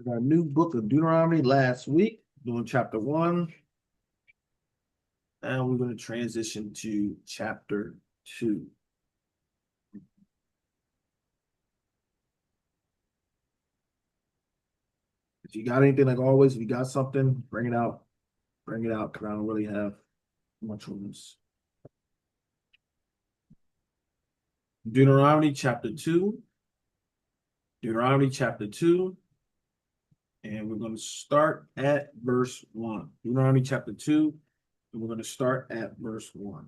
I got a new book of Deuteronomy last week, doing chapter 1. Now we're going to transition to chapter 2. If you got anything, like always, if you got something, bring it out. Bring it out, because I don't really have much on this. Deuteronomy chapter 2. Deuteronomy chapter 2. And we're going to start at verse 1. Deuteronomy chapter 2. And we're going to start at verse 1.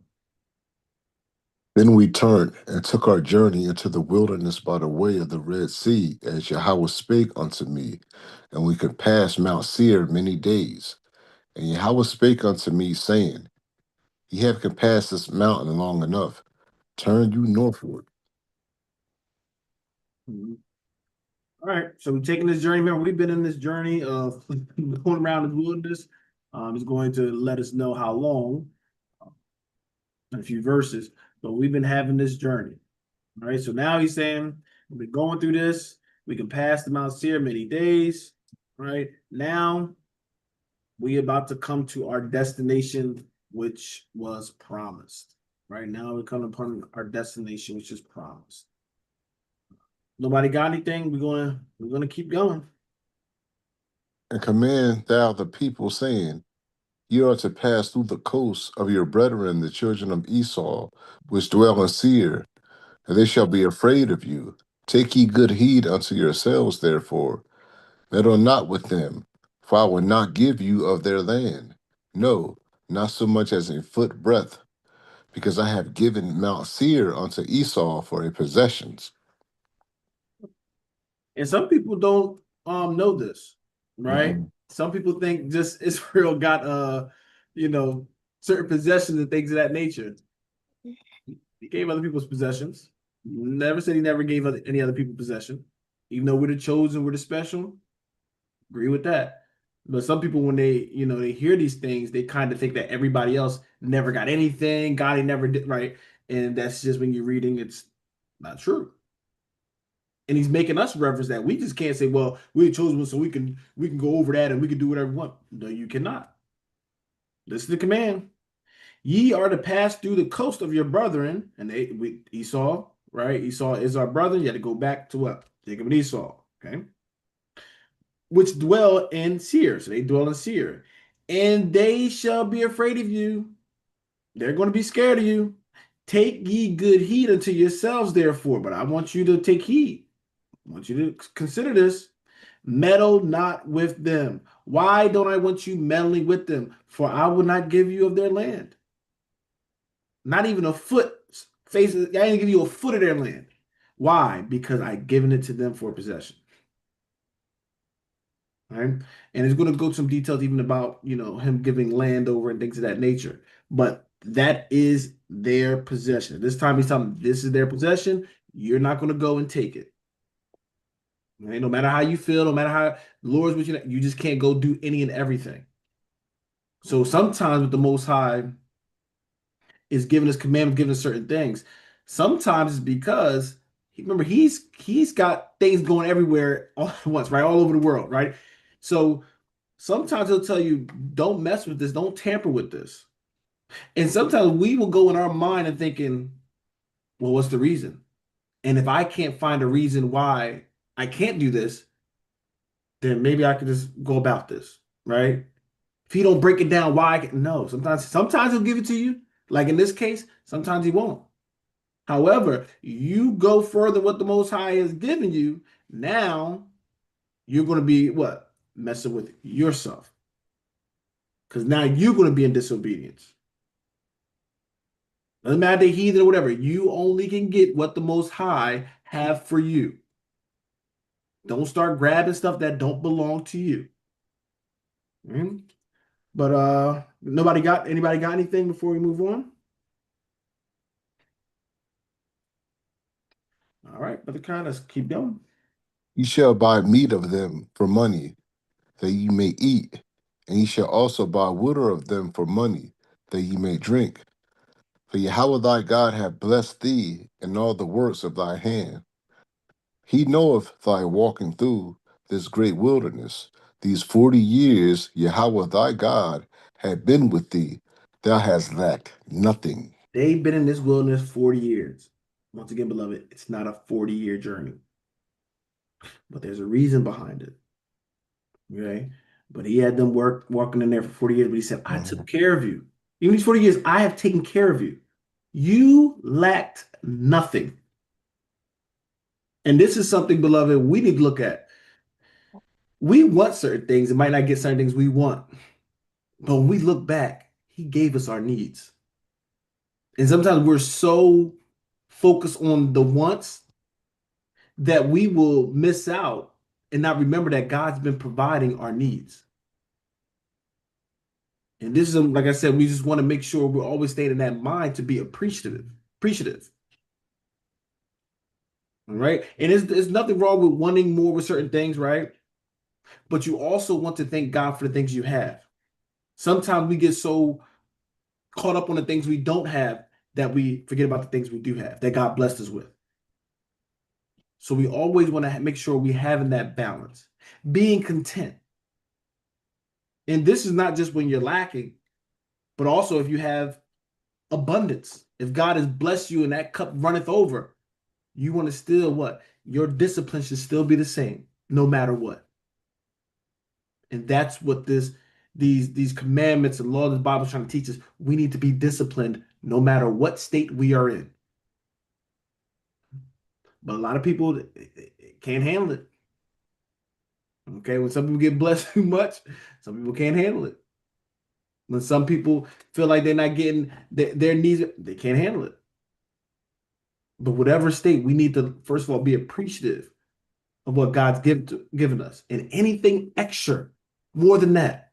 Then we turned and took our journey into the wilderness by the way of the Red Sea, as Yahweh spake unto me, and we could pass Mount Seir many days. And Yahweh spake unto me, saying, Ye have compassed this mountain long enough. Turn you northward. Mhm. All right, so we're taking this journey. Remember, we've been in this journey of going around the wilderness. It's going to let us know how long, in a few verses, but we've been having this journey. All right, so now he's saying we've been going through this. We can pass the Mount Seir many days. Right now, we about to come to our destination, which was promised. Right now, we're coming upon our destination, which is promised. Nobody got anything? We're gonna keep going. And command thou the people, saying, Ye are to pass through the coasts of your brethren, the children of Esau, which dwell in Seir, and they shall be afraid of you. Take ye good heed unto yourselves, therefore, meddle not with them, for I will not give you of their land. No, not so much as a foot breadth, because I have given Mount Seir unto Esau for a possessions. And some people don't know this, right? Mm-mm. Some people think just Israel got you know, certain possessions and things of that nature. He gave other people's possessions. Never said he never gave any other people possession. Even though we're the chosen, we're the special. Agree with that. But some people, when they hear these things, they kind of think that everybody else never got anything, God he never did, right? And that's just when you're reading, it's not true. And he's making us reference that we just can't say, well, we're the chosen one, so we can go over that and we can do whatever we want. No, you cannot. This is the command. Ye are to pass through the coast of your brethren, and Esau, right? Esau is our brother. You had to go back to what? Jacob and Esau, okay? Which dwell in Seir. So they dwell in Seir. And they shall be afraid of you. They're going to be scared of you. Take ye good heed unto yourselves, therefore. But I want you to take heed. I want you to consider this. Meddle not with them. Why don't I want you meddling with them? For I will not give you of their land. Not even a foot. I didn't give you a foot of their land. Why? Because I've given it to them for possession. Right? And it's going to go to some details even about, him giving land over and things of that nature. But that is their possession. This time he's telling them this is their possession. You're not going to go and take it. Right? No matter how you feel, no matter how the Lord's with you, you just can't go do any and everything. So sometimes with the Most High is giving us commandments, giving us certain things. Sometimes it's because remember he's got things going everywhere all at once, right? All over the world, right? So sometimes he'll tell you, don't mess with this, don't tamper with this. And sometimes we will go in our mind and thinking, well, what's the reason? And if I can't find a reason why I can't do this, then maybe I could just go about this, right? If he don't break it down, why? No, sometimes he'll give it to you. Like in this case, sometimes he won't. However, you go further what the Most High has given you. Now you're going to be what? Messing with yourself. Because now you're going to be in disobedience. Doesn't matter the heathen or whatever. You only can get what the Most High have for you. Don't start grabbing stuff that don't belong to you. Mhm. But anybody got anything before we move on? All right, Brother Khan, let's keep going. Ye shall buy meat of them for money, that ye may eat, and ye shall also buy water of them for money, that ye may drink. For Yahweh thy God hath blessed thee in all the works of thy hand. He knoweth thy walking through this great wilderness. These 40 years Yahweh thy God had been with thee. Thou hast lacked nothing. They've been in this wilderness 40 years. Once again, beloved, it's not a 40-year journey, but there's a reason behind it. Okay. But he had them walking in there for 40 years, but he said, I took care of you. Even these 40 years, I have taken care of you. You lacked nothing. And this is something, beloved, we need to look at. We want certain things and might not get certain things we want. But when we look back, he gave us our needs. And sometimes we're so focused on the wants that we will miss out and not remember that God's been providing our needs. And this is, like I said, we just want to make sure we're always staying in that mind to be appreciative. Appreciative. All right. And there's nothing wrong with wanting more with certain things, right? But you also want to thank God for the things you have. Sometimes we get so caught up on the things we don't have that we forget about the things we do have, that God blessed us with. So we always want to make sure we're having that balance, being content. And this is not just when you're lacking, but also if you have abundance. If God has blessed you and that cup runneth over, you want to still what? Your discipline should still be the same, no matter what. And that's what these commandments and laws of the Bible is trying to teach us. We need to be disciplined no matter what state we are in. But a lot of people can't handle it. Okay, when some people get blessed too much, some people can't handle it. When some people feel like they're not getting their needs, they can't handle it. But whatever state, we need to, first of all, be appreciative of what God's given us. And anything extra, more than that,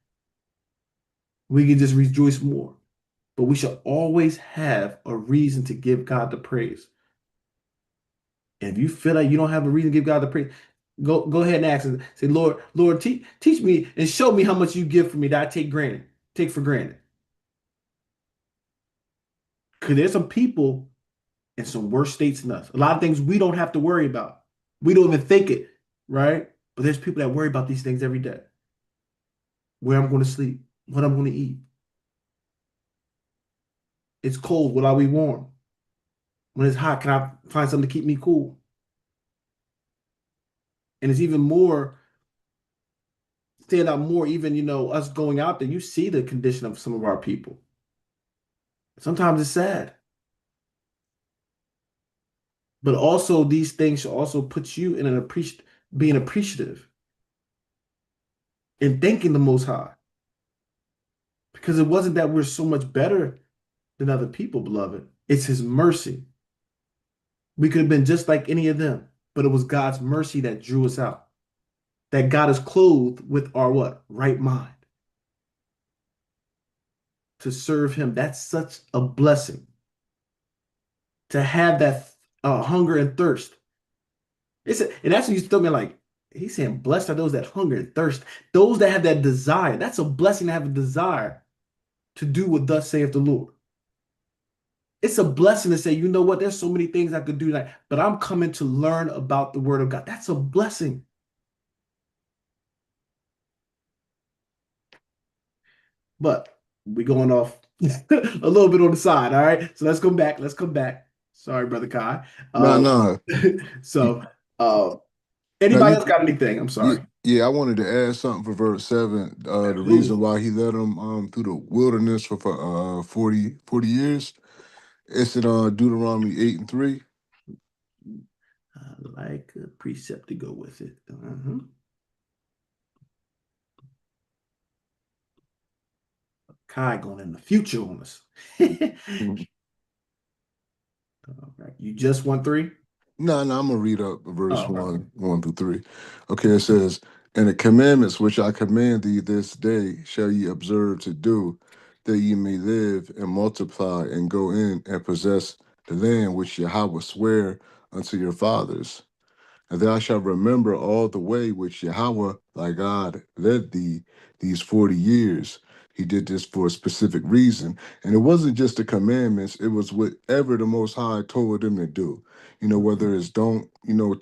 we can just rejoice more. But we should always have a reason to give God the praise. And if you feel like you don't have a reason to give God the praise, go ahead and ask and say, Lord, teach me and show me how much you give for me that I take for granted. Because there's some people in some worse states than us. A lot of things we don't have to worry about. We don't even think it, right? But there's people that worry about these things every day. Where I'm going to sleep, what I'm going to eat. It's cold, will I be warm? When it's hot, can I find something to keep me cool? And it's even more, stand out more, even, us going out there, you see the condition of some of our people. Sometimes it's sad. But also these things should also put you in being appreciative and thanking the Most High. Because it wasn't that we're so much better than other people, beloved. It's his mercy. We could have been just like any of them, but it was God's mercy that drew us out. That got us clothed with our what? Right mind. To serve him. That's such a blessing. To have that hunger and thirst. And that's what he's talking like, he's saying, blessed are those that hunger and thirst. Those that have that desire. That's a blessing to have a desire to do what thus saith the Lord. It's a blessing to say, you know what, there's so many things I could do, but I'm coming to learn about the word of God. That's a blessing. But we're going off a little bit on the side, all right? So let's come back. Let's come back. Sorry, Brother Kai. No. So Now anybody else got anything? I'm sorry. yeah, I wanted to add something for verse 7. The reason why he led them through the wilderness for 40 years. It's in Deuteronomy 8 and 3. I like a precept to go with it. Kai going in the future on us. All right. You just want 3? No, I'm gonna read up verse Oh, okay. 1 through 3. Okay, it says, "And the commandments which I command thee this day shall ye observe to do, that ye may live and multiply and go in and possess the land which Yahweh sware unto your fathers. And thou shalt remember all the way which Yahweh thy God led thee these 40 years. He did this for a specific reason. And it wasn't just the commandments, it was whatever the Most High told them to do. Whether it's don't,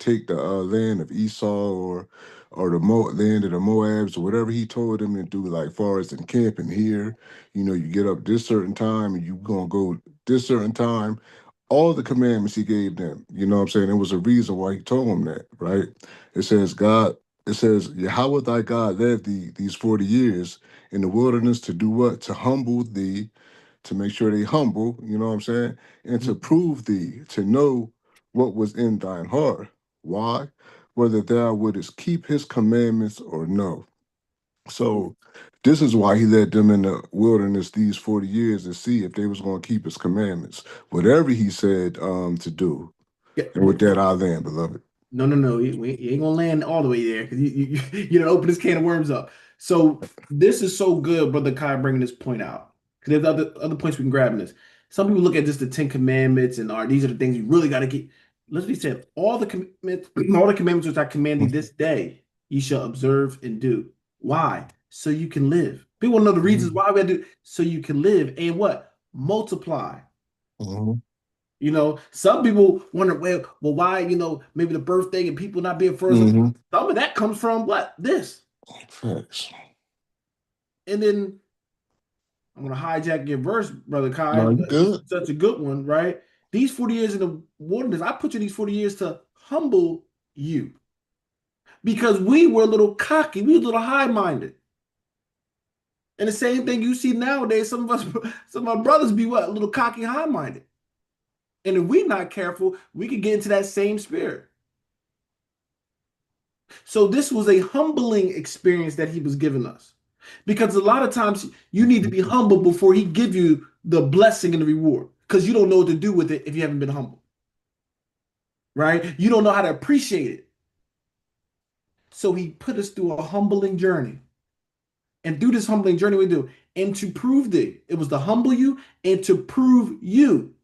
take the land of Esau or the land of the Moabs or whatever he told them to do, like far as in camping here, you get up this certain time and you gonna go this certain time. All the commandments he gave them, you know what I'm saying? There was a reason why he told them that, right? It says Yahweh thy God led thee these 40 years in the wilderness to do what? To humble thee, to make sure they humble, you know what I'm saying? And to prove thee, to know what was in thine heart. Why? Whether thou wouldest keep his commandments or no. So this is why he led them in the wilderness these 40 years to see if they was going to keep his commandments, whatever he said to do. Yeah. And with that, I'll land, beloved. No. You ain't gonna land all the way there because you don't open this can of worms up. So this is so good, Brother Kai, bringing this point out. Because there's other points we can grab in this. Some people look at just the Ten Commandments and are these are the things you really got to keep. Let's be said, all the commandments, all the commandments which I command thee this day, ye shall observe and do. Why? So you can live. People want to know the reasons why we have to do so you can live and what? Multiply. Mhm. Some people wonder, well, why, maybe the birthday and people not being first. Mhm. Some of that comes from what? This. Facts. And then I'm going to hijack your verse, Brother Kai, No, you but it's good. such a good one, right? These 40 years in the wilderness, I put you these 40 years to humble you because we were a little cocky, we were a little high-minded. And the same thing you see nowadays, some of our brothers be what? A little cocky, high-minded. And if we're not careful, we could get into that same spirit. So this was a humbling experience that he was giving us. Because a lot of times you need to be humble before he give you the blessing and the reward. Because you don't know what to do with it if you haven't been humble. Right? You don't know how to appreciate it. So he put us through a humbling journey. And through this humbling journey we do. And to prove thee. It was to humble you and to prove you.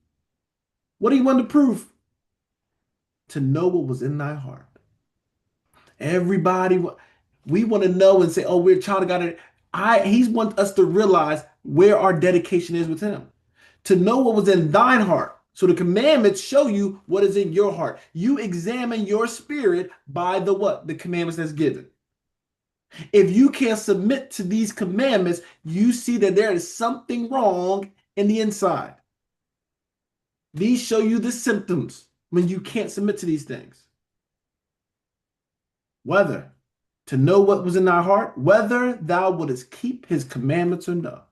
What do you want to prove? To know what was in thy heart. Everybody, we want to know and say, "Oh, we're a child of God." He wants us to realize where our dedication is with Him, to know what was in thine heart. So the commandments show you what is in your heart. You examine your spirit by the what? The commandments that's given. If you can't submit to these commandments, you see that there is something wrong in the inside. These show you the symptoms when you can't submit to these things. Whether to know what was in thy heart, whether thou wouldest keep his commandments or no.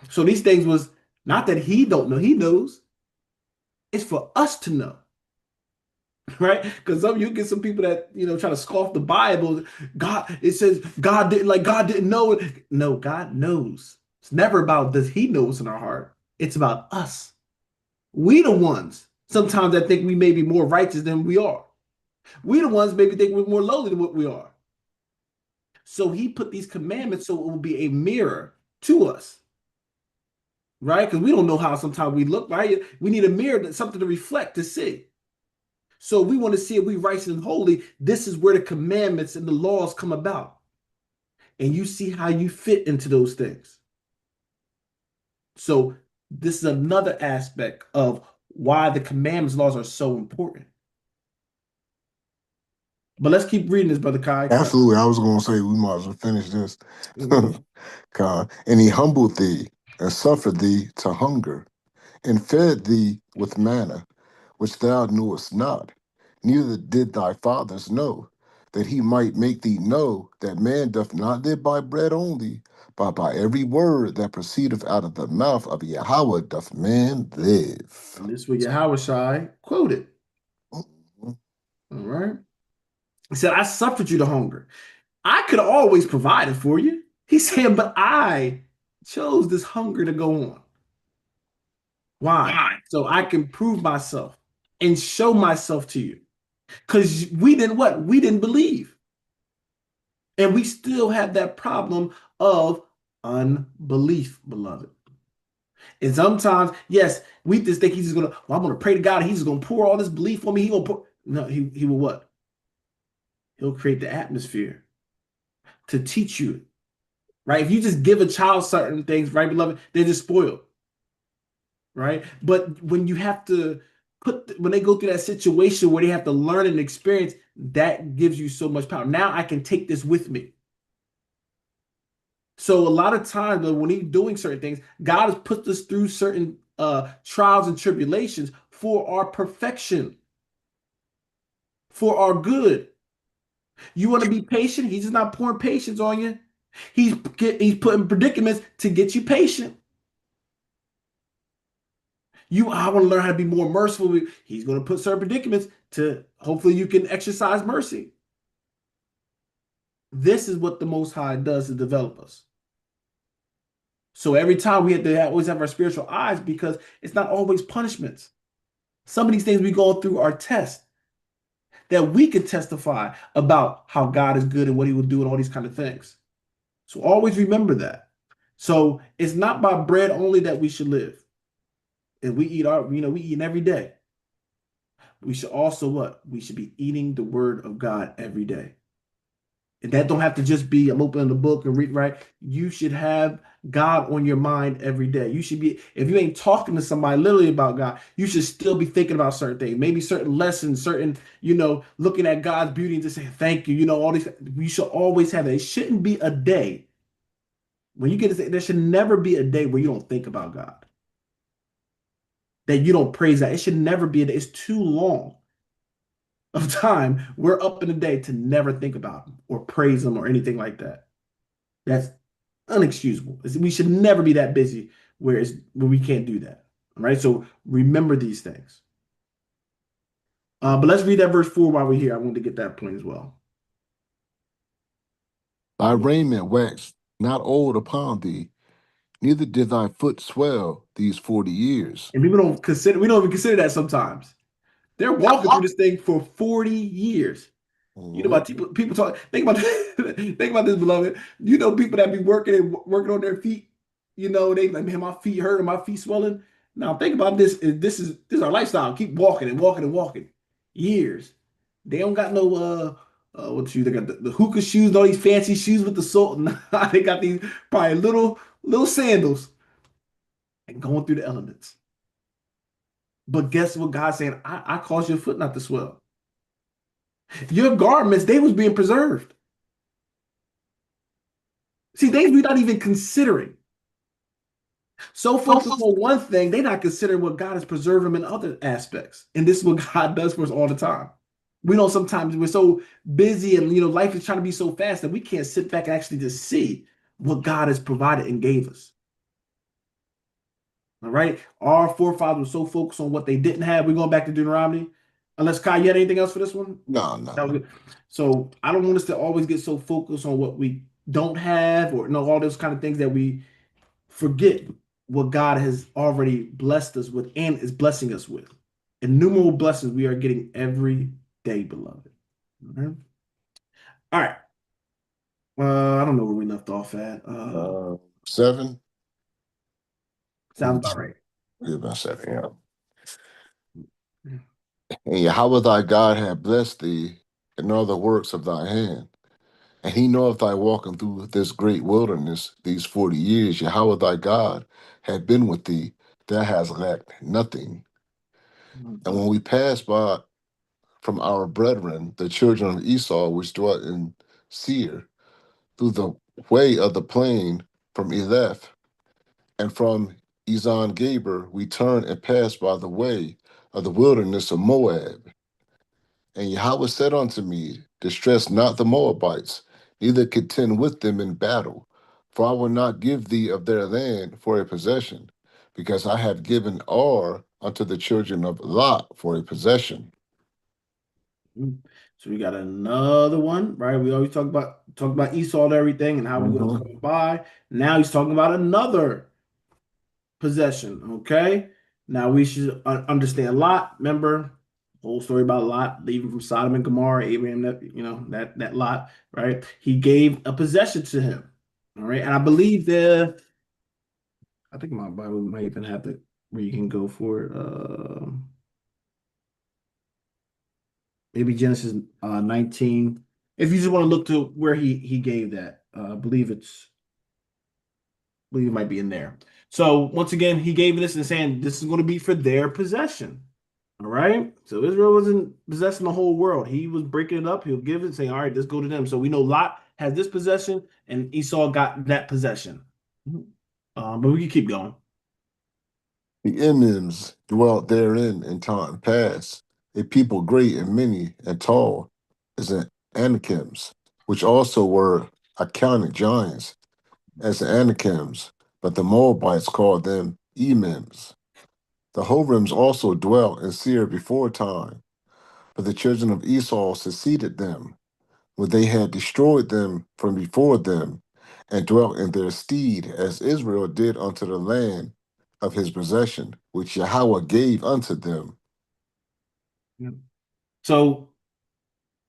So these things was not that he don't know, he knows. It's for us to know, right? Because some you get some people that try to scoff the Bible. God, it says God didn't know it. No, God knows. It's never about does he know what's in our heart. It's about us. We the ones sometimes that think we may be more righteous than we are. We the ones maybe think we're more lowly than what we are. So he put these commandments so it will be a mirror to us, right? Because we don't know how sometimes we look, right? We need a mirror, something to reflect, to see. So we want to see if we righteous and holy. This is where the commandments and the laws come about. And you see how you fit into those things. So this is another aspect of why the commandments laws are so important. But let's keep reading this, Brother Kai. Absolutely. I was going to say we might as well finish this. God. And he humbled thee and suffered thee to hunger and fed thee with manna, which thou knewest not, neither did thy fathers know, that he might make thee know that man doth not live by bread only, but by every word that proceedeth out of the mouth of Yahweh doth man live. And this is what Yahweh Shai quoted. Mhm. All right. He said, I suffered you to hunger. I could always provide it for you. He's saying, but I chose this hunger to go on. Why? So I can prove myself and show myself to you. Because we didn't what? We didn't believe. And we still have that problem of unbelief, beloved. And sometimes, yes, we just think he's just gonna, well, I'm gonna pray to God, and he's just gonna pour all this belief on me. He gonna pour. No, he will what? He'll create the atmosphere to teach you right? If you just give a child certain things, right, beloved, they're just spoiled, right? But when you have to when they go through that situation where they have to learn and experience, that gives you so much power. Now I can take this with me. So a lot of times when he's doing certain things, God has put us through certain trials and tribulations for our perfection, for our good. You want to be patient? He's just not pouring patience on you. He's putting predicaments to get you patient. I want to learn how to be more merciful. He's going to put certain predicaments to hopefully you can exercise mercy. This is what the Most High does to develop us. So every time we have to always have our spiritual eyes because it's not always punishments. Some of these things we go through are tests that we can testify about how God is good and what he will do and all these kind of things. So always remember that. So it's not by bread only that we should live. And we eat we eat every day. We should also what? We should be eating the word of God every day. And that don't have to just be I'm opening the book and read, right? You should have God on your mind every day. You should be, if you ain't talking to somebody literally about God, you should still be thinking about certain things, maybe certain lessons, certain, looking at God's beauty and just saying thank you. All these, you should always have it. It shouldn't be a day when you get to say there should never be a day where you don't think about God, that you don't praise God. It should never be a day. It's too long of time we're up in the day to never think about him or praise him or anything like that. That's unexcusable. We should never be that busy where we can't do that. All right. So remember these things. But let's read that verse 4 while we're here. I want to get that point as well. Thy raiment waxed not old upon thee, neither did thy foot swell these 40 years. And we don't even consider that sometimes. They're walking through this thing for 40 years. Mhm. People talk. Think about think about this, beloved. People that be working on their feet. They like, man, my feet hurt and my feet swelling. Now think about this. This is our lifestyle. Keep walking and walking and walking. Years. They don't got no what shoes? They got the hookah shoes, and all these fancy shoes with the sole. Nah, they got these probably little sandals and going through the elements. But guess what? God's saying, I caused your foot not to swell. Your garments, they was being preserved. See, things we're not even considering. So focused on one thing, they're not considering what God has preserved them in other aspects. And this is what God does for us all the time. We know sometimes we're so busy and life is trying to be so fast that we can't sit back and actually just see what God has provided and gave us. All right. Our forefathers were so focused on what they didn't have. We're going back to Deuteronomy. Unless Kai, you had anything else for this one? No, no, That was no. good. So I don't want us to always get so focused on what we don't have or all those kind of things that we forget what God has already blessed us with and is blessing us with. Innumerable blessings we are getting every day, beloved. All right. All right. I don't know where we left off at. 7. Sounds about right. Yeah, about 7, yeah. And Yahweh thy God hath blessed thee in all the works of thy hand. And he knoweth thy walking through this great wilderness these 40 years. Yahweh thy God hath been with thee, thou hast lacked nothing. And when we pass by from our brethren, the children of Esau, which dwelt in Seir, through the way of the plain from Eleph, and from Ezon Gaber, we turn and pass by the way of the wilderness of Moab. And Yahweh said unto me, distress not the Moabites, neither contend with them in battle, for I will not give thee of their land for a possession, because I have given Ar unto the children of Lot for a possession. So we got another one, right? We always talk about Esau and everything and how we're going to Mhm. come by. Now he's talking about another possession. Okay. Now we should understand Lot. Remember whole story about Lot leaving from Sodom and Gomorrah, Abraham, that Lot, right? He gave a possession to him. All right. And I believe I think my Bible might even have it where you can go for it. Maybe Genesis 19. If you just want to look to where he gave that, I believe it's believe it might be in there. So once again, he gave this and saying this is going to be for their possession. All right. So Israel wasn't possessing the whole world. He was breaking it up. He'll give it, saying, all right, let's go to them. So we know Lot has this possession and Esau got that possession. But we can keep going. The Emims dwelt therein in time past, a people great and many and tall, as the Anakims, which also were accounted giants, as the Anakims, but the Moabites called them Emims. The Horims also dwelt in Seir before time, but the children of Esau succeeded them, when they had destroyed them from before them, and dwelt in their stead, as Israel did unto the land of his possession, which Yahweh gave unto them. So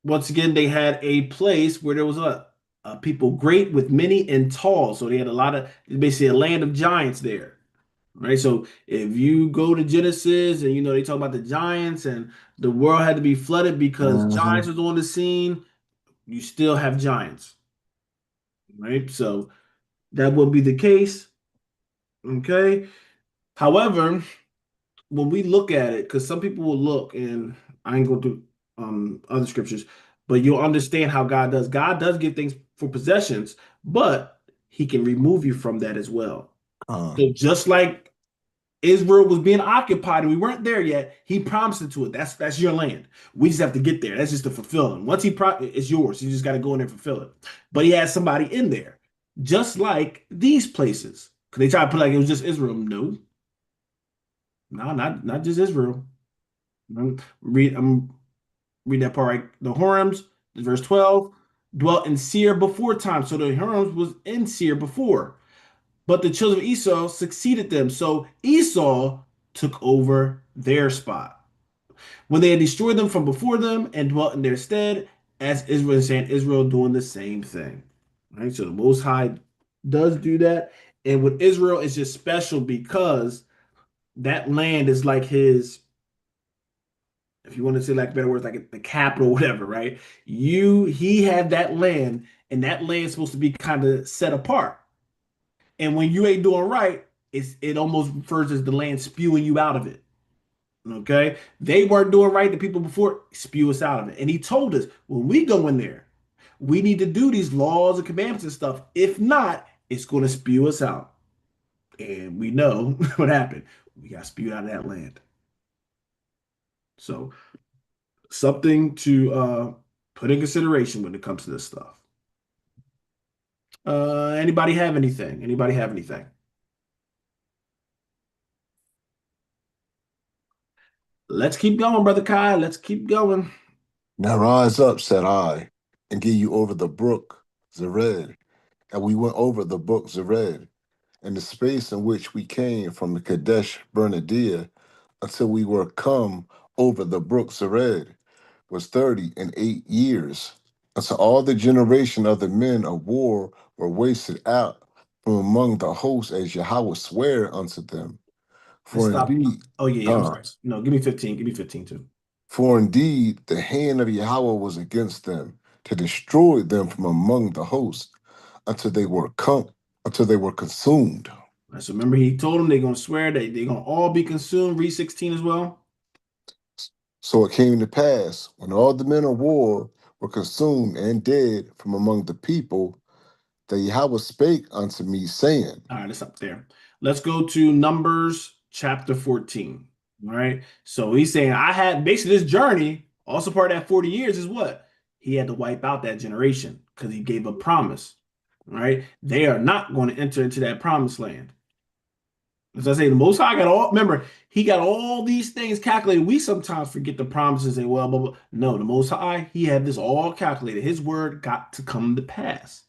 once again, they had a place where there was a people great with many and tall. So they had a lot of basically a land of giants there. Right. So if you go to Genesis and they talk about the giants and the world had to be flooded because giants Mhm. was on the scene, you still have giants. Right. So that would be the case. Okay. However, when we look at it, because some people will look, and I ain't going to other scriptures, but you'll understand how God does. God does give things for possessions, but he can remove you from that as well. Uh, So just like Israel was being occupied and we weren't there yet, he promised it to it. That's your land. We just have to get there. That's just to fulfill it. Once it's yours. You just got to go in there and fulfill it. But he has somebody in there, just like these places. Because they try to put like it was just Israel. No, no, not just Israel. I'm read that part right. The Horims, verse 12, dwelt in Seir before time. So the Horims was in Seir before. But the children of Esau succeeded them. So Esau took over their spot. When they had destroyed them from before them and dwelt in their stead, as Israel is saying, Israel doing the same thing. Right? So the Most High does do that. And with Israel, it's just special because that land is like his, if you want to say like better words, like the capital, whatever, right? He had that land, and that land's supposed to be kind of set apart. And when you ain't doing right, it almost refers as the land spewing you out of it. Okay, they weren't doing right. The people before spew us out of it, and he told us when we go in there, we need to do these laws and commandments and stuff. If not, it's going to spew us out, and we know what happened. We got spewed out of that land. So something to put in consideration when it comes to this stuff. Anybody have anything? Anybody have anything? Let's keep going, brother Kai. Let's keep going. Now rise up, said I, and get you over the brook Zered. And we went over the brook Zered, and the space in which we came from the Kadesh Bernadia until we were come over the brook Zered was 30 and 8 years. Until all the generation of the men of war were wasted out from among the hosts as Yahweh sware unto them. Let's For stop. indeed, Oh yeah, I'm uh, sorry. No, give me 15. Give me 15 too. for indeed the hand of Yahweh was against them to destroy them from among the hosts until they were come until they were consumed. So remember, he told them they're gonna swear that they're gonna all be consumed. Read 16 as well. So it came to pass when all the men of war were consumed and dead from among the people that Yahweh spake unto me, saying, All right, it's up there. Let's go to Numbers chapter 14. All right. So he's saying I had basically this journey, also part of that 40 years is what? He had to wipe out that generation because he gave a promise. All right. They are not going to enter into that promised land. As I say, the Most High got all, remember, he got all these things calculated. We sometimes forget the promises and well, blah, blah. No, the Most High, he had this all calculated. His word got to come to pass.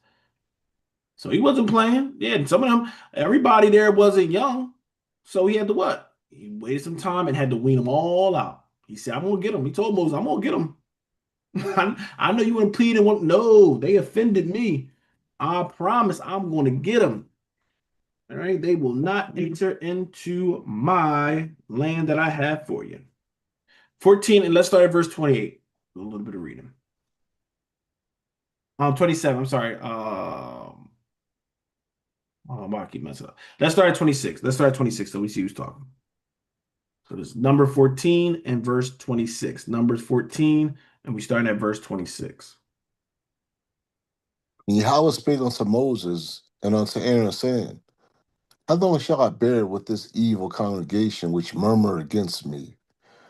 So he wasn't playing. Yeah, and some of them, everybody there wasn't young. So he had to what? He waited some time and had to wean them all out. He said, I'm gonna get them. He told Moses, I'm gonna get them. I know you want to plead and want no, they offended me. I promise I'm gonna get them. All right, they will not enter into my land that I have for you. 14, and let's start at verse 28. A little bit of reading. 27, I'm sorry. Oh, I keep messing up. Let's start at 26. Let's start at 26 so we see who's talking. So this number 14 and verse 26. Numbers 14, and we start at verse 26. And Yahweh spake unto Moses and unto Aaron, saying, how long shall I bear with this evil congregation which murmur against me?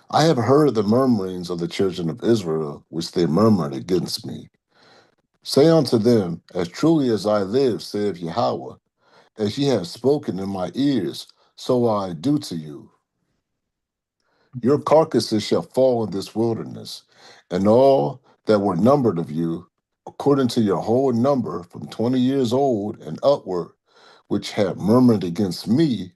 I have heard the murmurings of the children of Israel, which they murmured against me. Say unto them, as truly as I live, saith Yahweh, as ye have spoken in my ears, so will I do to you. Your carcasses shall fall in this wilderness, and all that were numbered of you, according to your whole number, from 20 years old and upward, which have murmured against me,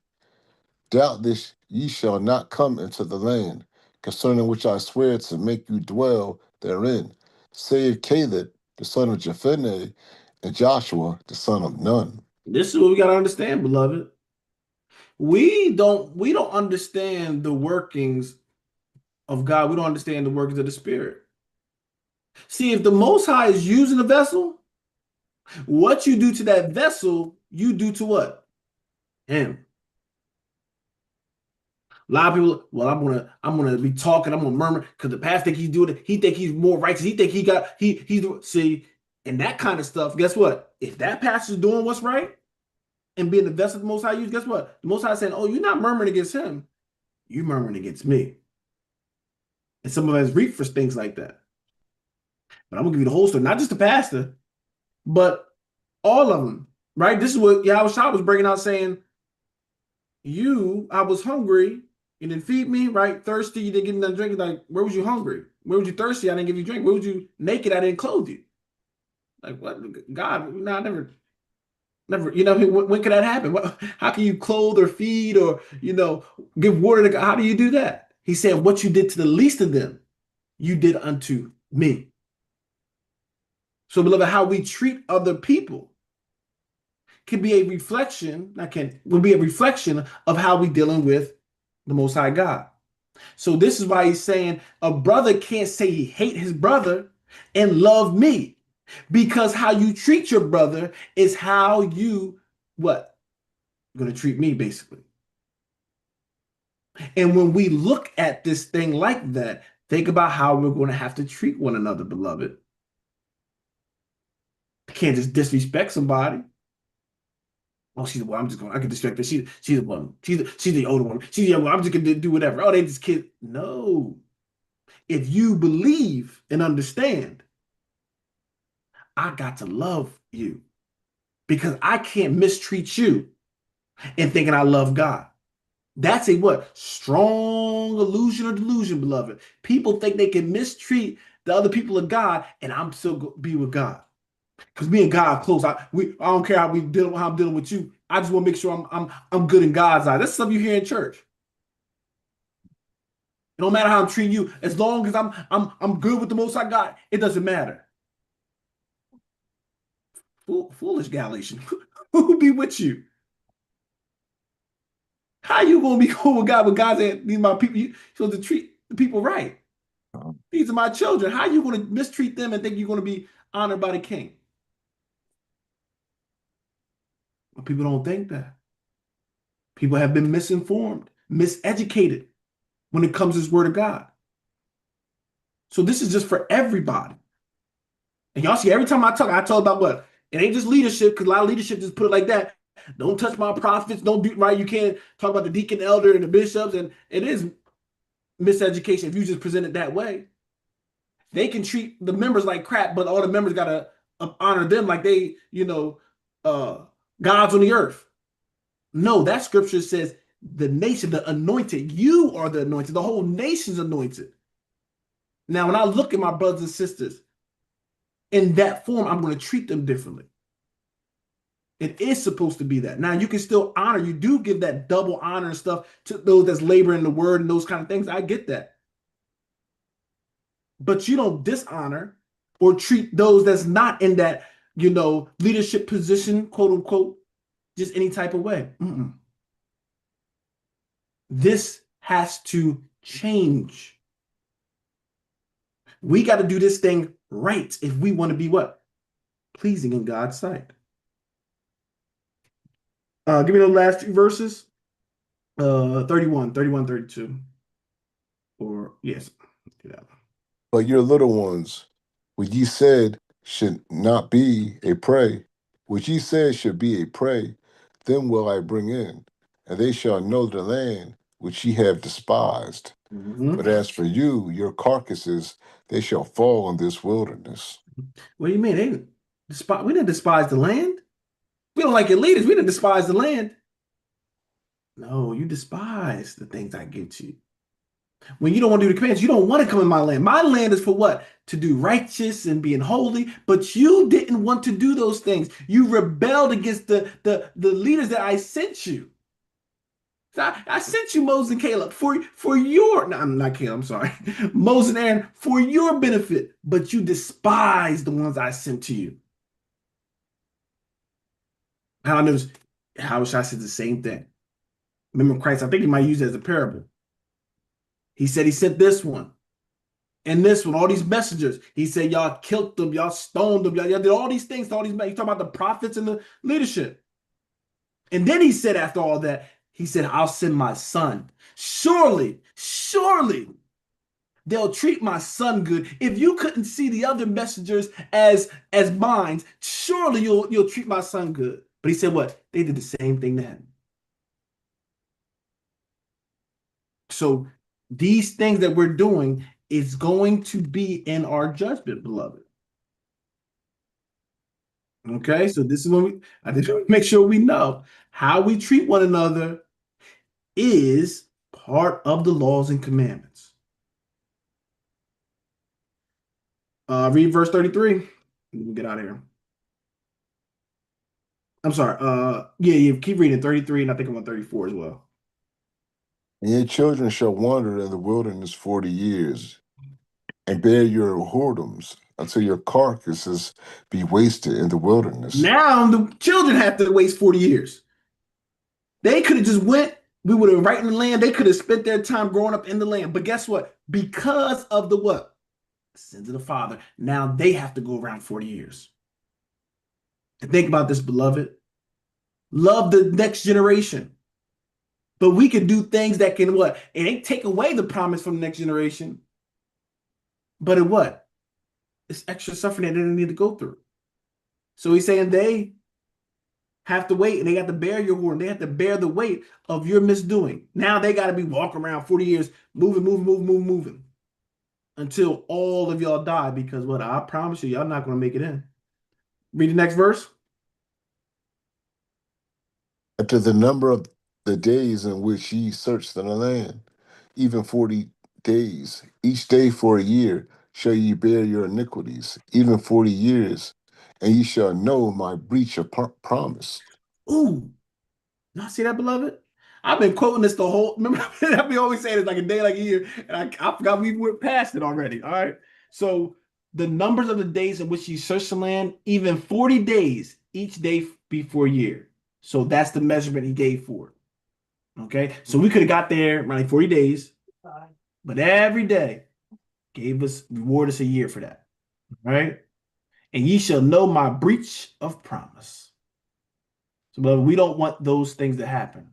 doubtless ye shall not come into the land, concerning which I swear to make you dwell therein, save Caleb the son of Jephunneh and Joshua the son of Nun. This is what we got to understand, beloved. We don't understand the workings of God. We don't understand the workings of the Spirit. See, if the Most High is using a vessel, what you do to that vessel, you do to what? Him. A lot of people, well, I'm gonna be talking, I'm gonna murmur because the pastor think he's doing it. He think he's more righteous. He think he's see, and that kind of stuff. Guess what? If that pastor's doing what's right and being the vessel the Most High use, guess what? The Most High saying, "Oh, you're not murmuring against him. You're murmuring against me." And some of us reap for things like that. But I'm gonna give you the whole story, not just the pastor, but all of them. Right? This is what Yahweh Shah was bringing out, saying, I was hungry, you didn't feed me, right? Thirsty, you didn't give me nothing to drink. Like, where was you hungry? Where was you thirsty? I didn't give you drink. Where was you naked? I didn't clothe you. Like, what? God, no, I never, when can that happen? How can you clothe or feed or, give water to God? How do you do that? He said, what you did to the least of them, you did unto me. So, beloved, how we treat other people can be a reflection, will be a reflection of how we dealing with the Most High God. So this is why he's saying a brother can't say he hate his brother and love me, because how you treat your brother is how you what going to treat me, basically. And when we look at this thing like that, think about how we're going to have to treat one another, beloved. You can't just disrespect somebody. Oh, I can distract her. She's the one. She's the older one. She's the younger one. I'm just gonna do whatever. Oh, they just kid. No. If you believe and understand, I got to love you because I can't mistreat you in thinking I love God. That's a what? Strong illusion or delusion, beloved. People think they can mistreat the other people of God, and I'm still gonna be with God. Because me and God are close. I don't care how I'm dealing with you. I just want to make sure I'm good in God's eyes. That's stuff you hear in church. It don't matter how I'm treating you, as long as I'm good with the Most High God, it doesn't matter. Foolish Galatian. Who will be with you? How you gonna be cool with God when God said these are my people? You supposed to treat the people right. These are my children. How you gonna mistreat them and think you're gonna be honored by the king? But people don't think that. People have been misinformed, miseducated when it comes to this word of God. So this is just for everybody. And y'all see, every time I talk about what? It ain't just leadership, because a lot of leadership just put it like that. Don't touch my prophets. Don't do right. You can't talk about the deacon, elder, and the bishops. And it is miseducation if you just present it that way. They can treat the members like crap, but all the members gotta honor them like they, gods on the earth. No, that scripture says the nation, the anointed, you are the anointed. The whole nation's anointed. Now, when I look at my brothers and sisters in that form, I'm going to treat them differently. It is supposed to be that. Now, you can still honor. You do give that double honor and stuff to those that's laboring the word and those kind of things. I get that. But you don't dishonor or treat those that's not in that, leadership position, quote unquote, just any type of way. This has to change. We got to do this thing right if we want to be what? Pleasing in God's sight. Give me the last two verses. 31, 32. Or yes. Do that. But your little ones, which ye said should not be a prey, which ye said should be a prey, them will I bring in, and they shall know the land which ye have despised. Mhm. But as for you, your carcasses, they shall fall in this wilderness. What do you mean? We didn't despise the land. We don't like your leaders. We didn't despise the land. No, you despise the things I give to you. When you don't want to do the commands, you don't want to come in my land. My land is for what? To do righteous and being holy. But you didn't want to do those things. You rebelled against the leaders that I sent you. So I sent you Moses and Caleb for your, no, I'm not Caleb, I'm sorry. Moses and Aaron for your benefit, but you despise the ones I sent to you. How knows how should I say the same thing? Remember Christ, I think he might use it as a parable. He said he sent this one and this one, all these messengers. He said y'all killed them, y'all stoned them, y'all did all these things to all these men. He's talking about the prophets and the leadership. And then he said after all that, he said, I'll send my son. Surely, surely they'll treat my son good. If you couldn't see the other messengers as mine, surely you'll treat my son good. But he said what? They did the same thing to him. So these things that we're doing is going to be in our judgment, beloved. Okay, so this is when I just want to make sure we know how we treat one another is part of the laws and commandments. Read verse 33. We'll get out of here. I'm sorry. Yeah, keep reading 33, and I think I'm on 34 as well. And your children shall wander in the wilderness 40 years, and bear your whoredoms until your carcasses be wasted in the wilderness. Now the children have to waste 40 years. They could have just went, we would have right in the land. They could have spent their time growing up in the land. But guess what? Because of the what? Sins of the father. Now they have to go around 40 years. And think about this, beloved. Love the next generation. But we can do things that can what? It ain't take away the promise from the next generation. But it what? It's extra suffering that they didn't need to go through. So he's saying they have to wait and they got to bear your word. They have to bear the weight of your misdoing. Now they got to be walking around 40 years, moving until all of y'all die because what? I promise you, y'all not going to make it in. Read the next verse. After the number of the days in which ye searched in the land, even 40 days, each day for a year, shall ye bear your iniquities, even 40 years, and ye shall know my breach of promise. Ooh, y'all see that, beloved? I've been quoting this the whole. Remember, we always say it's like a day, like a year, and I forgot we went past it already. All right, so the numbers of the days in which ye search the land, even 40 days, each day before a year. So that's the measurement he gave for it. Okay, so we could have got there around like 40 days, but every day gave us reward us a year for that. Right, and ye shall know my breach of promise. So, but we don't want those things to happen.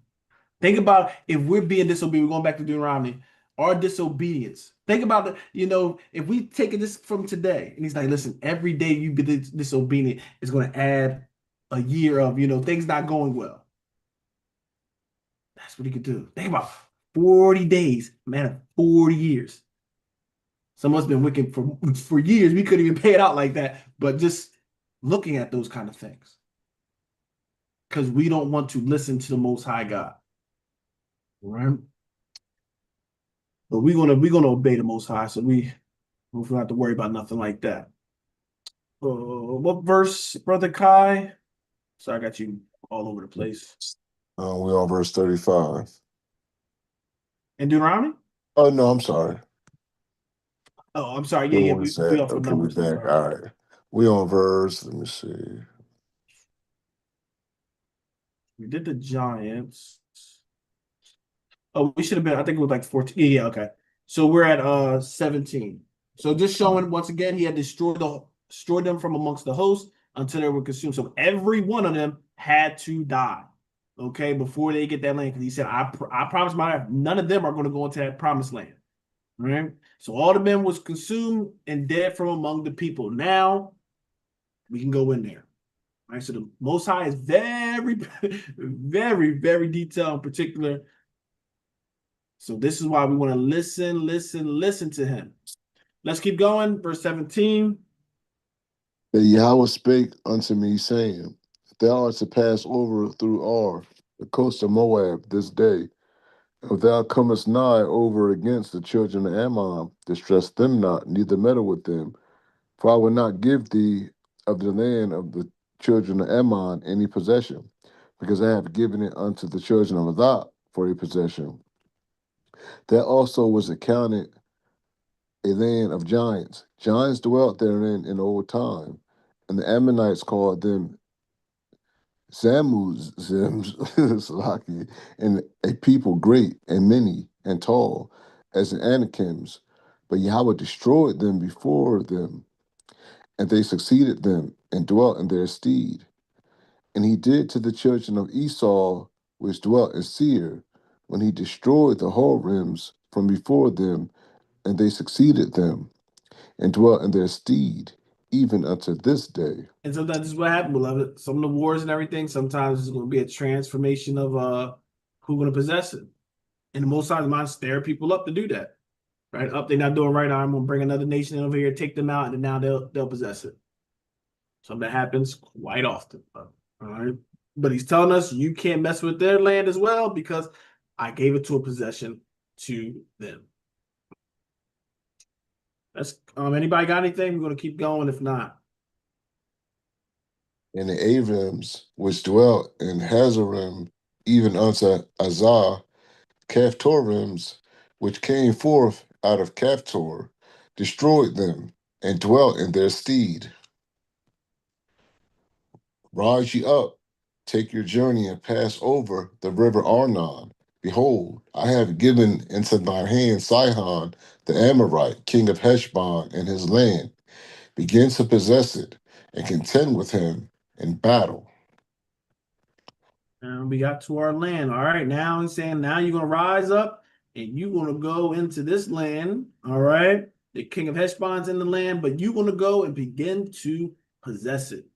Think about if we're being disobedient, we're going back to Deuteronomy, our disobedience. Think about it, if we take this from today, and he's like, listen, every day you be disobedient is going to add a year of, things not going well. That's what he could do. Think about 40 days, man, 40 years. Some of us been wicked for years. We couldn't even pay it out like that, but just looking at those kind of things. Because we don't want to listen to the Most High God. Right? But we're gonna obey the Most High, so we don't have to worry about nothing like that. What verse, Brother Kai? So I got you all over the place. We're on verse 35. In Deuteronomy? Oh, no, I'm sorry. Oh, I'm sorry. Where Yeah, was we that? off with Okay, we're numbers. I'm back. sorry. All right. We on verse, let me see. We did the Giants. Oh, we should have been, I think it was like 14. Yeah, okay. So we're at 17. So just showing once again, he had destroyed them from amongst the host until they were consumed. So every one of them had to die. okay, before they get that land. Because he said, I promise my life, none of them are going to go into that promised land. Right? So all the men was consumed and dead from among the people. Now we can go in there. Right? So the Most High is very, very, very detailed and particular. So this is why we want to listen to him. Let's keep going. Verse 17. And Yahweh spake unto me, saying, Thou art to pass over through Ar, the coast of Moab, this day. If thou comest nigh over against the children of Ammon, distress them not, neither meddle with them. For I will not give thee of the land of the children of Ammon any possession, because I have given it unto the children of Adah for a possession. That also was accounted a land of giants. Giants dwelt therein in old time, and the Ammonites called them Zamuz, Salaki, and a people great and many and tall, as the Anakims. But Yahweh destroyed them before them, and they succeeded them and dwelt in their stead. And he did to the children of Esau, which dwelt in Seir, when he destroyed the Horims from before them, and they succeeded them and dwelt in their stead, even unto this day. And sometimes this is what happened, beloved. Some of the wars and everything, sometimes it's going to be a transformation of who's going to possess it. And the Most High mind stir people up to do that. Right? Up, they're not doing right. I'm going to bring another nation over here, take them out, and then now they'll possess it. So that happens quite often. All right. But he's telling us you can't mess with their land as well because I gave it to a possession to them. That's anybody got anything? We're gonna keep going. If not, And the Avims, which dwelt in Hazarim, even unto Azah, Caphtorims, which came forth out of Caphtor, destroyed them, and dwelt in their stead. Rise ye up, take your journey, and pass over the river Arnon. Behold, I have given into thine hand Sihon the Amorite, king of Heshbon, and his land. Begin to possess it, and contend with him in battle. and we got to our land. All right, now he's saying now you're gonna rise up and you're gonna go into this land. All right, the king of Heshbon's in the land, but you're gonna go and begin to possess it.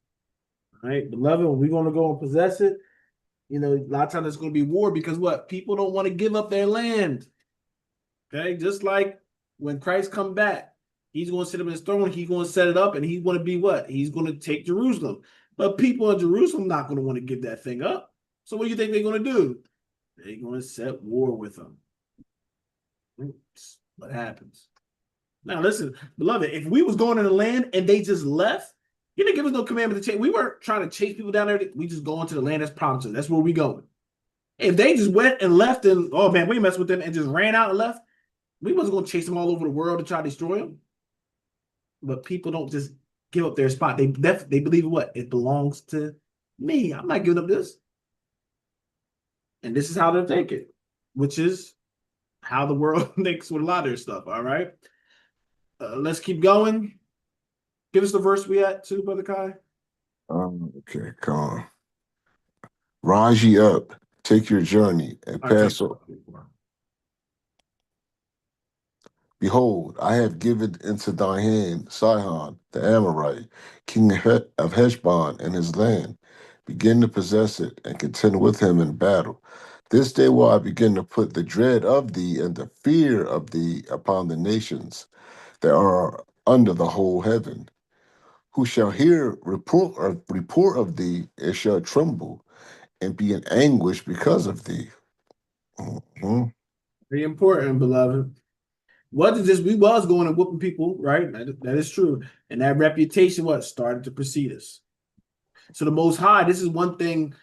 All right, beloved, we're gonna go and possess it. You know, a lot of times it's gonna be war because what people don't want to give up their land. Okay, just like when Christ come back, he's going to sit up in his throne, he's going to set it up, and he's going to be what? He's going to take Jerusalem. But people in Jerusalem not going to want to give that thing up. So what do you think they're going to do? They're going to set war with them. Oops, what happens? Now listen, beloved, if we was going in the land and they just left, he didn't give us no commandment to chase. We weren't trying to chase people down there. We just go into the land that's promised us. That's where we going. If they just went and left and, oh man, we messed with them and just ran out and left, we wasn't going to chase them all over the world to try to destroy them. But people don't just give up their spot. They believe what? It belongs to me. I'm not giving up this. And this is how they're thinking, which is how the world thinks with a lot of their stuff. All right. Let's keep going. Give us the verse we at too, Brother Kai. Okay, come on. Rise ye up, take your journey, and All right, take pass over. Behold, I have given into thy hand Sihon the Amorite, king of Heshbon, and his land. Begin to possess it, and contend with him in battle. This day will I begin to put the dread of thee and the fear of thee upon the nations that are under the whole heaven. Who shall hear report of thee, and shall tremble, and be in anguish because of thee. Mhm. Very important, beloved. Wasn't just we was going and whooping people, right? That is true. And that reputation what started to precede us. So the Most High, this is one thing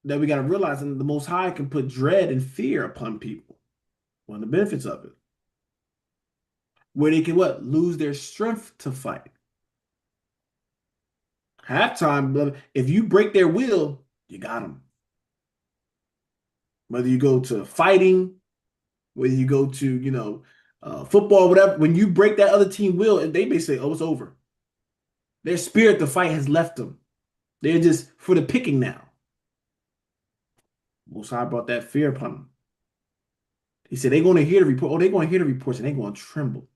that we got to realize, and the Most High can put dread and fear upon people. One of the benefits of it, where they can what lose their strength to fight. Halftime, brother. If you break their will, you got them. Whether you go to fighting, whether you go to football, whatever. When you break that other team will, and they may say, "Oh, it's over." Their spirit to fight has left them. They're just for the picking now. Most High brought that fear upon them. He said they're going to hear the report. Oh, they're going to hear the reports and they're going to tremble.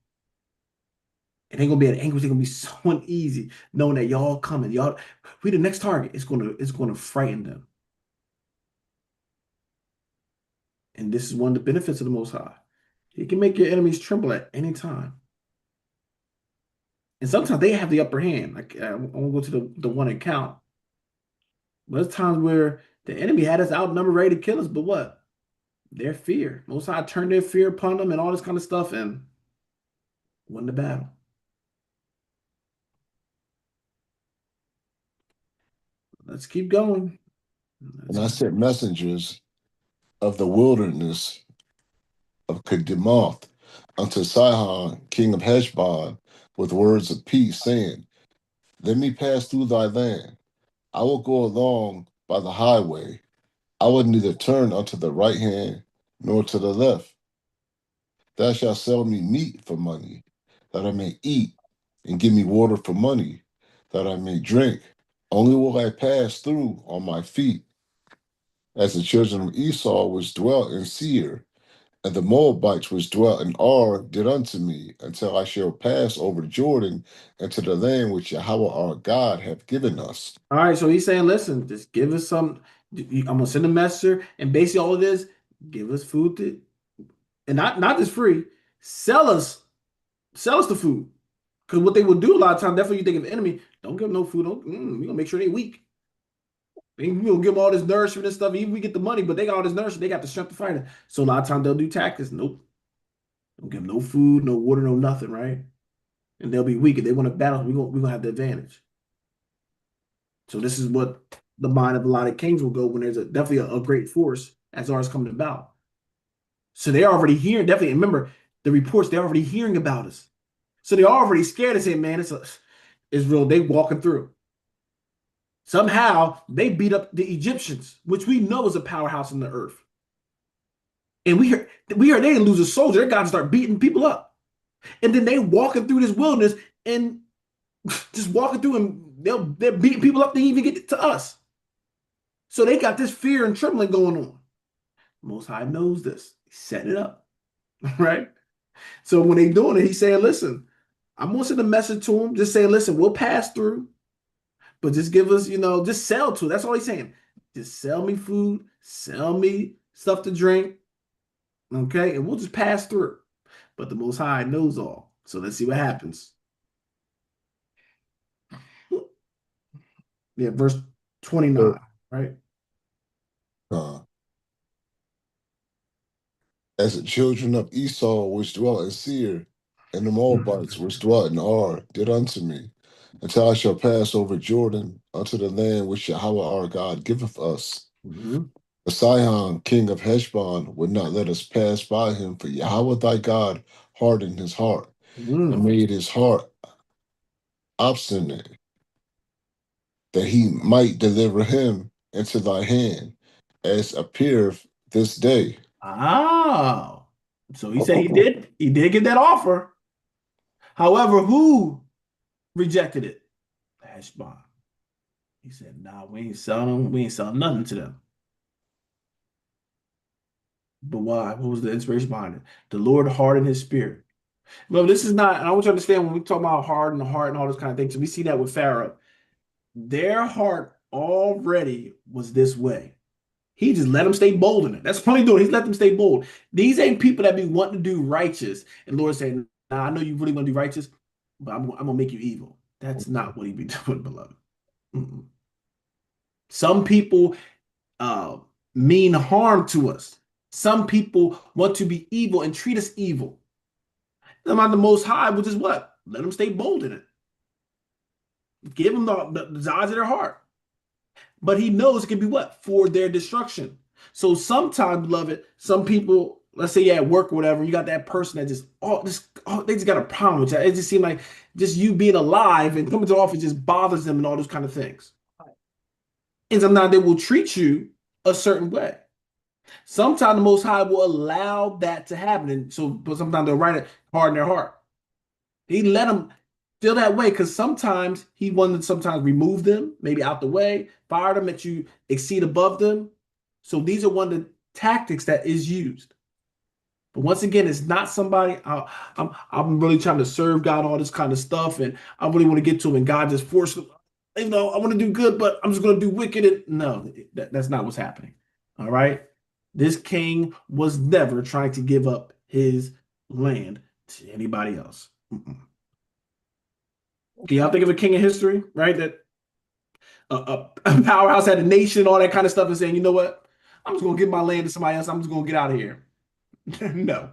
And they're going to be at anguish. They're going to be so uneasy knowing that y'all coming. Y'all, we the next target. It's going to frighten them. And this is one of the benefits of the Most High. He can make your enemies tremble at any time. And sometimes they have the upper hand. Like I won't go to the one account. But there's times where the enemy had us outnumbered, ready to kill us. But what? Their fear. Most High turned their fear upon them and all this kind of stuff and won the battle. Let's keep going. And I sent messengers of the wilderness of Kedemoth unto Sihon, king of Heshbon, with words of peace, saying, let me pass through thy land. I will go along by the highway. I will neither turn unto the right hand nor to the left. Thou shalt sell me meat for money, that I may eat, and give me water for money, that I may drink. Only will I pass through on my feet, as the children of Esau which dwelt in Seir, and the Moabites which dwelt in Ar did unto me, until I shall pass over Jordan into the land which Yahweh our God hath given us. All right, so he's saying, listen, just give us some. I'm gonna send a messenger, and basically all it is, give us food to, and not just free, sell us the food. Because what they will do a lot of times, definitely you think of the enemy, don't give them no food. We're gonna make sure they weak. We gonna give them all this nourishment and stuff. Even we get the money, but they got all this nourishment, they got the strength to fight it. So a lot of times they'll do tactics. Nope. Don't give them no food, no water, no nothing, right? And they'll be weak. If they want to battle, we're gonna have the advantage. So this is what the mind of a lot of kings will go when there's definitely a great force as ours coming about. So they're already hearing, definitely remember the reports, they're already hearing about us. So they're already scared and saying, man, it's real. They walking through. Somehow they beat up the Egyptians, which we know is a powerhouse in the earth. And we heard they didn't lose a soldier. They got to start beating people up. And then they walking through this wilderness and just walking through and they're beating people up to even get to us. So they got this fear and trembling going on. Most High knows this. He set it up, right? So when they doing it, he's saying, listen, I'm going to send a message to him, just saying, listen, we'll pass through, but just give us, just sell to. That's all he's saying. Just sell me food, sell me stuff to drink, okay? And we'll just pass through. But the Most High knows all. So let's see what happens. Yeah, verse 29, right? As the children of Esau which dwelt in Seir, and the Moabites which dwelt in Ar did unto me, until I shall pass over Jordan unto the land which Yahweh our God giveth us. Mm-hmm. The Sihon, king of Heshbon, would not let us pass by him, for Yahweh thy God hardened his heart, and made his heart obstinate, that he might deliver him into thy hand, as appeareth this day. Oh, so he said he did get that offer. However, who rejected it? Heshbon. He said, nah, we ain't selling them. We ain't selling nothing to them. But why? What was the inspiration behind it? The Lord hardened his spirit. Well, this is not, and I want you to understand when we talk about harden the heart and all those kind of things, so we see that with Pharaoh. Their heart already was this way. He just let them stay bold in it. That's what he's doing. He's let them stay bold. These ain't people that be wanting to do righteous. And Lord saying, nah, I know you really want to do righteous, but I'm going to make you evil. That's not what he be doing, beloved. Mm-mm. Some people mean harm to us. Some people want to be evil and treat us evil. The Most High will just what? Let them stay bold in it. Give them the desires of their heart. But he knows it can be what? For their destruction. So sometimes, beloved, some people, let's say you're at work or whatever, you got that person that they just got a problem with that. It just seems like just you being alive and coming to the office just bothers them and all those kind of things. And sometimes they will treat you a certain way. Sometimes the Most High will allow that to happen. And so, but sometimes they'll write it hard in their heart. He let them feel that way because sometimes he wanted to sometimes remove them, maybe out the way, fire them, that you exceed above them. So these are one of the tactics that is used. But once again, it's not somebody I'm really trying to serve God, all this kind of stuff, and I really want to get to him, and God just forced him. I want to do good, but I'm just going to do wicked. No, that's not what's happening. All right. This king was never trying to give up his land to anybody else. Mm-mm. Can y'all think of a king in history, right? That a powerhouse had a nation, all that kind of stuff, and saying, you know what? I'm just going to give my land to somebody else. I'm just going to get out of here. No.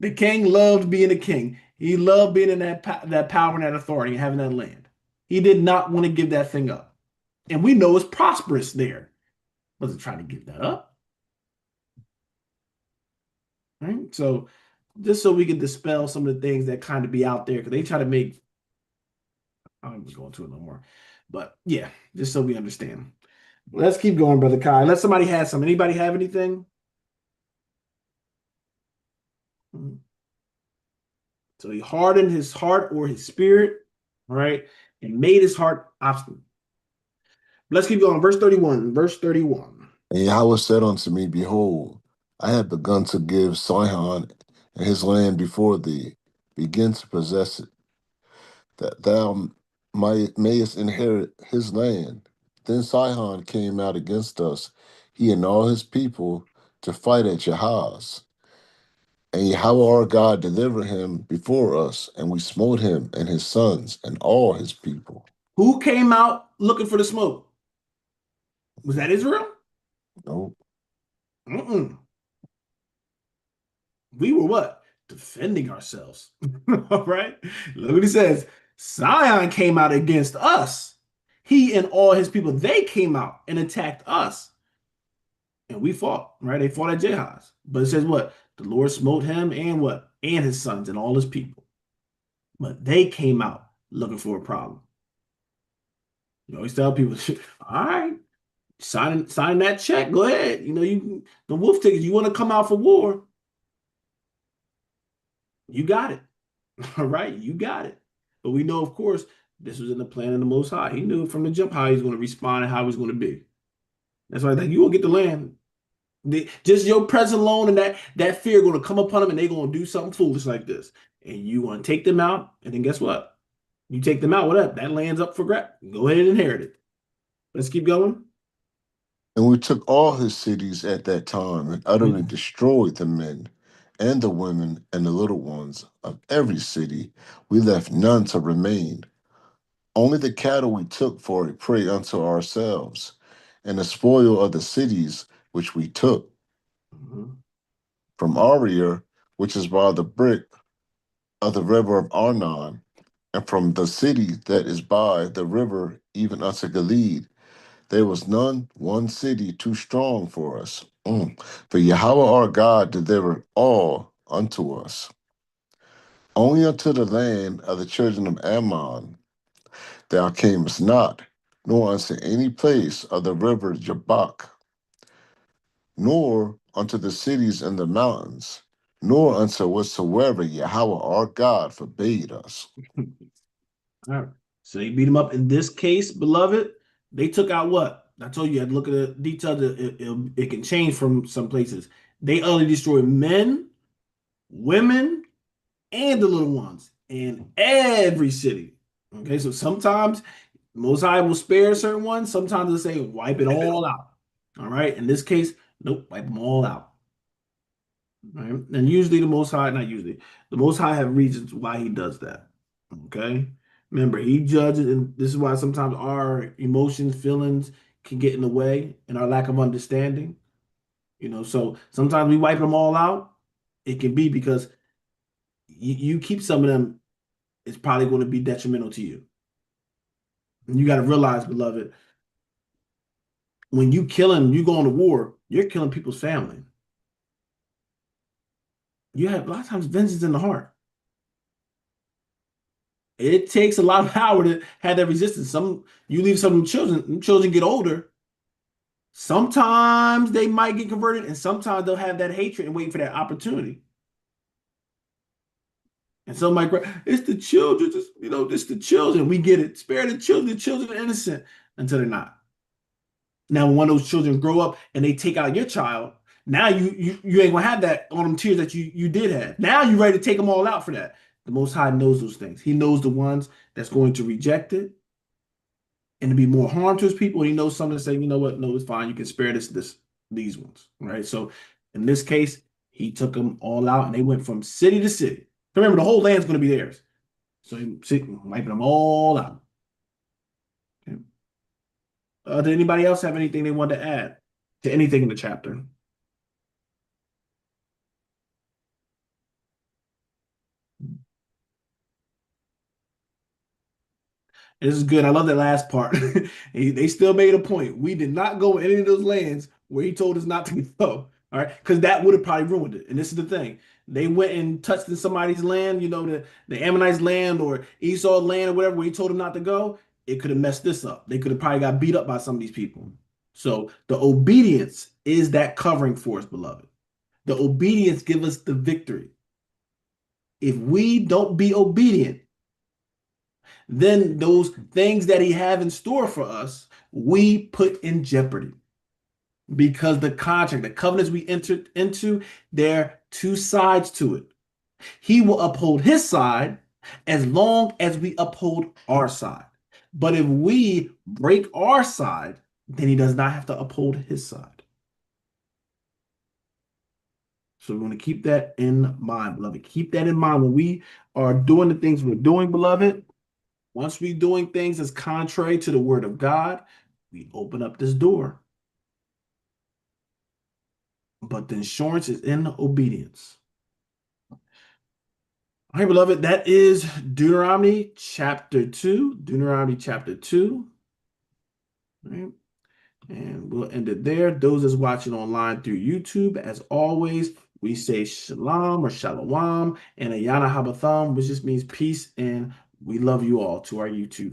The king loved being a king. He loved being in that power and that authority and having that land. He did not want to give that thing up. And we know it's prosperous there. Wasn't trying to give that up. Right? So just so we can dispel some of the things that kind of be out there, because they try to make, I don't even go into it no more. But yeah, just so we understand. Let's keep going, Brother Kai. Unless somebody has some. Anybody have anything? So he hardened his heart or his spirit, right? And made his heart obstinate. Let's keep going. Verse 31. Verse 31. And Yahweh said unto me, Behold, I have begun to give Sihon and his land before thee. Begin to possess it, that thou mayest inherit his land. Then Sihon came out against us, he and all his people, to fight at Jahaz. And Yahweh our God delivered him before us, and we smote him and his sons and all his people. Who came out looking for the smoke? Was that Israel? Nope. Mm-mm. We were what? Defending ourselves. All right. Look what he says. Sion came out against us. He and all his people, they came out and attacked us. And we fought, right? They fought at Jahaz. But it says what? The Lord smote him and what? And his sons and all his people. But they came out looking for a problem. You always tell people, all right, sign that check. Go ahead. The wolf tickets. You want to come out for war? You got it. All right, you got it. But we know, of course, this was in the plan of the Most High. He knew from the jump how he's going to respond and how he's going to be. That's why I think you will get the land. Just your presence alone and that fear going to come upon them, and they're going to do something foolish like this. And you want to take them out, and then guess what? You take them out, whatever. That land's up for grab. Go ahead and inherit it. Let's keep going. And we took all his cities at that time and utterly destroyed the men and the women and the little ones of every city. We left none to remain. Only the cattle we took for a prey unto ourselves, and the spoil of the cities which we took. Mhm. From Aria, which is by the brick of the river of Arnon, and from the city that is by the river even unto Gilead, there was none one city too strong for us. For Yahweh our God delivered all unto us. Only unto the land of the children of Ammon thou camest not, nor unto any place of the river Jabbok, nor unto the cities in the mountains, nor unto whatsoever Yahweh our God forbade us. All right. So they beat him up. In this case, beloved, they took out what? I told you, you had to look at the details. It can change from some places. They utterly destroyed men, women, and the little ones in every city. Okay, so sometimes Most High will spare certain ones. Sometimes they'll say wipe it all out. All right. In this case, nope, wipe them all out. All right. And usually the Most High, not usually, the Most High have reasons why he does that. Okay. Remember, he judges, and this is why sometimes our emotions, feelings can get in the way and our lack of understanding. So sometimes we wipe them all out. It can be because you keep some of them, it's probably going to be detrimental to you. And you got to realize, beloved, when you go on to war, you're killing people's family. You have a lot of times vengeance in the heart. It takes a lot of power to have that resistance. You leave some children get older. Sometimes they might get converted, and sometimes they'll have that hatred and wait for that opportunity. And some might cry, it's the children, it's the children. We get it. Spare the children are innocent until they're not. Now, when one of those children grow up and they take out your child, now you ain't gonna have that on them tears that you did have. Now you ready to take them all out for that. The Most High knows those things. He knows the ones that's going to reject it and to be more harm to his people. He knows some to say, you know what, no, it's fine. You can spare these ones, right? So in this case, he took them all out and they went from city to city. Remember, the whole land's going to be theirs. So he wiping them all out. Okay. Did anybody else have anything they wanted to add to anything in the chapter? This is good. I love that last part. They still made a point. We did not go any of those lands where he told us not to go. All right. Because that would have probably ruined it. And this is the thing. They went and touched in somebody's land, the Ammonites' land or Esau's land or whatever, where he told them not to go. It could have messed this up. They could have probably got beat up by some of these people. So the obedience is that covering for us, beloved. The obedience gives us the victory. If we don't be obedient, then those things that he have in store for us, we put in jeopardy. Because the contract, the covenants we entered into, there are two sides to it. He will uphold his side as long as we uphold our side. But if we break our side, then he does not have to uphold his side. So we want to keep that in mind, beloved. Keep that in mind when we are doing the things we're doing, beloved. Once we're doing things that's contrary to the word of God, we open up this door. But the insurance is in obedience. All right, beloved, that is Deuteronomy chapter 2. Deuteronomy chapter 2. All right. And we'll end it there. Those that's watching online through YouTube, as always, we say shalom or shalom and ayana habatham, which just means peace, and we love you all to our YouTube.